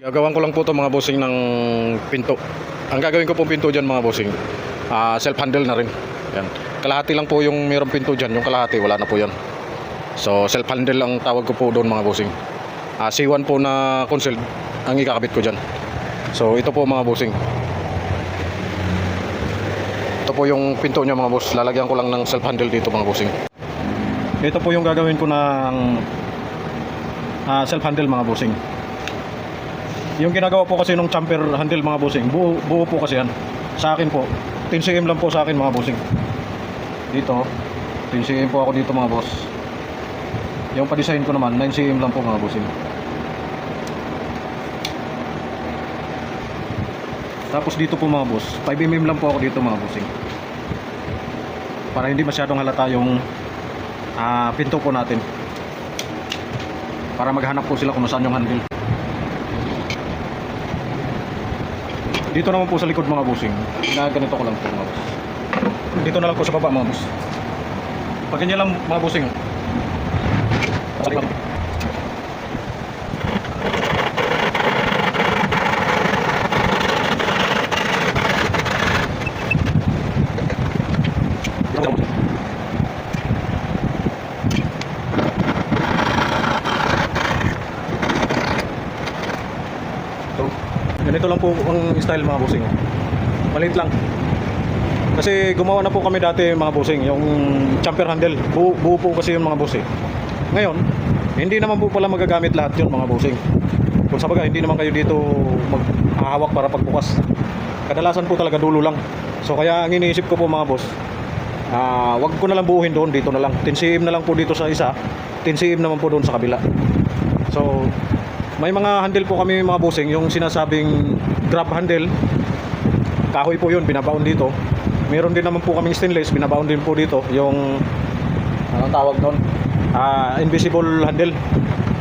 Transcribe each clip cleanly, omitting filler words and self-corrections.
Gagawan ko lang po to mga bossing ng pinto. Ang gagawin ko pong pinto dyan mga bossing, self handle na rin. Yan. Kalahati lang po yung mayroong pinto dyan, yung kalahati wala na po yan. So self handle ang tawag ko po doon mga bossing. C1 po na console ang ikakabit ko dyan. So ito po mga bossing, ito po yung pinto nya mga boss. Lalagyan ko lang ng self handle dito mga bossing. Ito po yung gagawin ko ng self handle mga bossing. Yung ginagawa po kasi nung chamfer handle mga bossing, buo po kasi yan. Sa akin po 10 cm lang po sa akin mga bossing. Dito 10 cm po ako dito mga boss. Yung pa-design ko naman 9 cm lang po mga bossing. Tapos dito po mga boss 5 mm lang po ako dito mga bossing, para hindi masyadong halata yung pinto po natin, para maghanap po sila kung saan yung handle. Dito naman po sa likod mga bossing, ganito ko lang po mga boss. Dito na lang po sa baba mga boss. Pag ganyan lang mga bossing, ganito lang po ang style mga bossing. Maliit lang. Kasi gumawa na po kami dati mga bossing, yung chamfer handle. Buo po kasi yung mga bossing. Ngayon, hindi naman po pala magagamit lahat yun mga bossing. Kung sa bagay, hindi naman kayo dito maghahawak para pagbukas. Kadalasan po talaga dulo lang. So kaya ang iniisip ko po mga boss, wag ko na lang buuhin doon, dito na lang. 10 cm na lang po dito sa isa, 10 cm naman po doon sa kabila. So may mga handle po kami mga bossing, yung sinasabing grab handle, kahoy po yun, binabaon dito. Meron din naman po kaming stainless, binabaon din po dito. Yung anong tawag doon, invisible handle,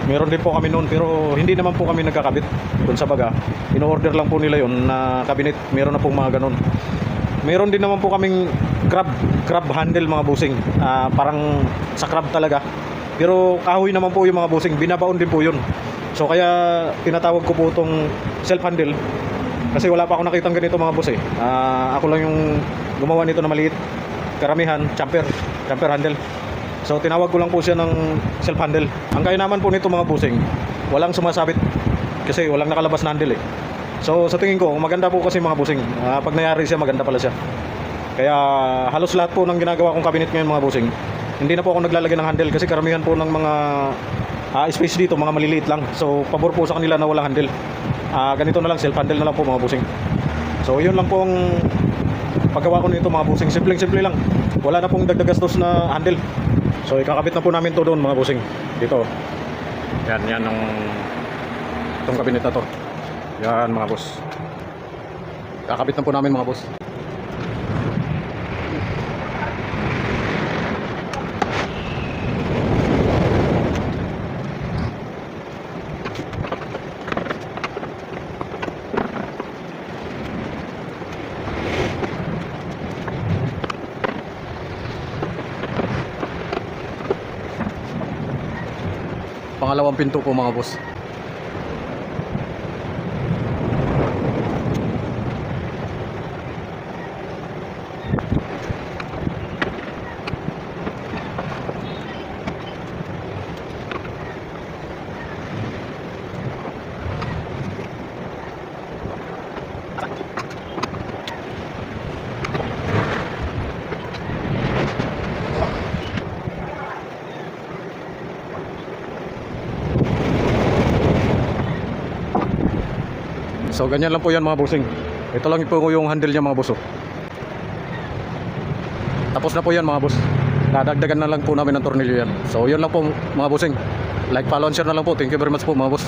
meron din po kami noon. Pero hindi naman po kami nagkakabit kung sa baga, in-order lang po nila yun na cabinet. Meron na po mga ganon. Meron din naman po kaming crab handle mga bossing, parang sa crab talaga, pero kahoy naman po yung mga bossing, binabaon din po yun. So kaya tinatawag ko po itong self handle, kasi wala pa ako nakitang ganito mga boss eh. Ako lang yung gumawa nito na maliit. Karamihan chamfer handle. So tinawag ko lang po siya ng self handle. Ang kaya naman po nito mga bossing, walang sumasabit, kasi walang nakalabas na handle eh. So sa tingin ko maganda po kasi mga bossing, pag nangyari siya maganda pala siya. Kaya halos lahat po ng ginagawa kong cabinet ngayon mga bossing, hindi na po ako naglalagay ng handle, kasi karamihan po ng mga space dito mga maliliit lang. So pabor po sa kanila na walang handle. Ganito na lang, self handle na lang po mga bossing. So yun lang po ang paggawa ko nito mga bossing. Simple lang, wala na pong dagdag gastos na handle. So ikakabit na po namin to doon mga bossing, dito. Yan ang itong kabinet na to. Yan mga boss, kakabit na po namin mga boss. Pangalawang pinto po mga boss. So ganyan lang po yan mga bossing. Ito lang po yung handle niya mga boss. Tapos na po yan mga boss. Nadagdagan na lang po namin ng tornilyo yan. So yun lang po mga bossing. Like, follow and share na lang po. Thank you very much po mga boss.